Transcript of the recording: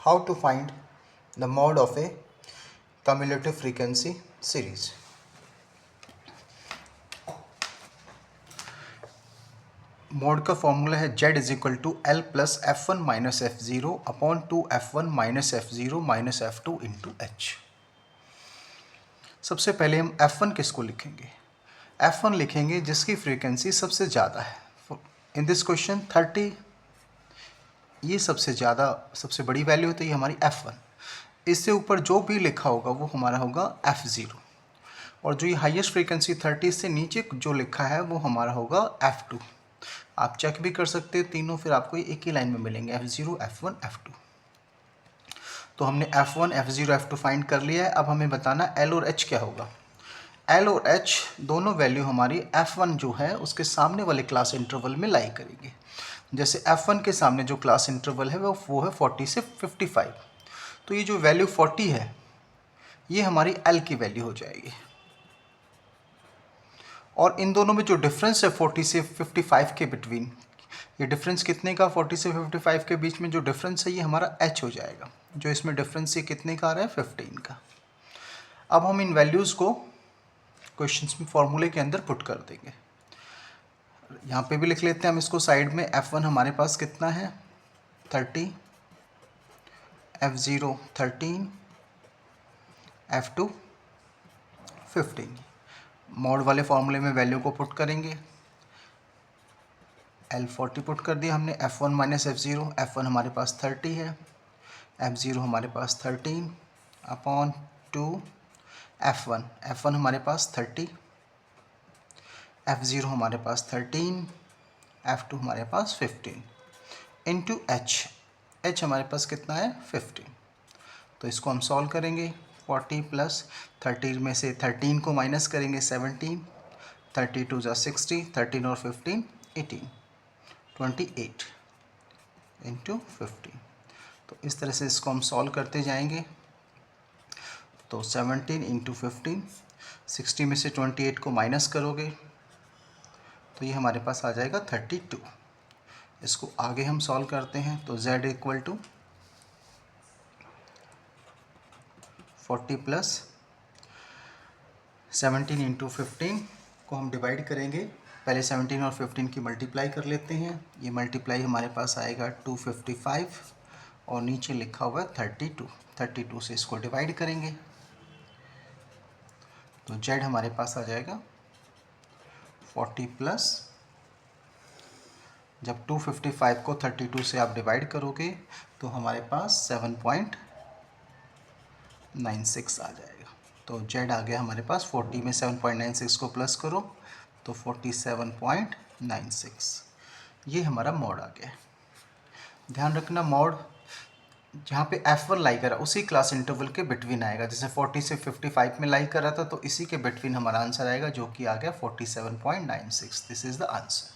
how to find the mode of a cumulative frequency series. Mode का formula है z is equal to L plus F one minus F zero upon two F one minus F zero minus F two into H. सबसे पहले हम f1 किसको लिखेंगे? f1 लिखेंगे जिसकी frequency सबसे ज़्यादा है। इन दिस क्वेश्चन 30 ये सबसे बड़ी वैल्यू होती है हमारी f1। इससे ऊपर जो भी लिखा होगा वो हमारा होगा f0, और जो ये हाईएस्ट फ्रीक्वेंसी 30 से नीचे जो लिखा है वो हमारा होगा f2। आप चेक भी कर सकते हैं तीनों, फिर आपको एक ही लाइन में मिलेंगे f0, f1, f2। तो हमने f1, f0, f2 फाइंड कर लिया है। अब हमें बताना l और h क्या होगा। l और h दोनों वैल्यू हमारी f1 जो है उसके सामने वाले क्लास इंटरवल में लाई करेंगे। जैसे f1 के सामने जो क्लास इंटरवल है वो है 40 से 55। तो ये जो वैल्यू 40 है ये हमारी l की वैल्यू हो जाएगी, और इन दोनों में जो डिफरेंस है 40 से 55 के बिटवीन, ये डिफरेंस कितने का 40 से 55 के बीच में जो डिफरेंस है ये हमारा h हो जाएगा। जो इसमें डिफरेंस ये कितने का आ रहा है 15 का। अब हम इन वैल्यूज़ को क्वेश्चंस में फॉर्मूले के अंदर पुट कर देंगे। यहाँ पे भी लिख लेते हैं हम इसको साइड में। f1 हमारे पास कितना है 30, f0 13, f2 15। मॉड वाले फॉर्मूले में वैल्यू को पुट करेंगे। L40 पुट कर दिया हमने। f1 माइनस f0, f1 हमारे पास 30 है, f0 हमारे पास 13 अपॉन 2 f1 हमारे पास 30, f0 हमारे पास 13, f2 हमारे पास 15 इंटू h हमारे पास कितना है 15। तो इसको हम सॉल्व करेंगे। 40 प्लस 30 में से 13 को माइनस करेंगे 17, 32 जा 60, 13 और 15 18, 28 इंटू 15। तो इस तरह से इसको हम सॉल्व करते जाएंगे। तो 17 इंटू 15, 60 में से 28 को माइनस करोगे तो ये हमारे पास आ जाएगा 32। इसको आगे हम सॉल्व करते हैं। तो z equal to 40 plus 17 into 15 को हम डिवाइड करेंगे। पहले 17 और 15 की मल्टीप्लाई कर लेते हैं। ये मल्टीप्लाई हमारे पास आएगा 255 और नीचे लिखा हुआ है 32 से इसको डिवाइड करेंगे तो z हमारे पास आ जाएगा 40 प्लस, जब 255 को 32 से आप डिवाइड करोगे तो हमारे पास 7.96 आ जाएगा। तो z आ गया हमारे पास 40 में 7.96 को प्लस करो तो 47.96। ये हमारा मॉड आ गया। ध्यान रखना मॉड जहाँ पे f1 लाई करा उसी क्लास इंटरवल के बिटवीन आएगा। जैसे 40 से 55 में लाई करा था तो इसी के बिटवीन हमारा आंसर आएगा, जो कि आ गया 47.96। This is the answer.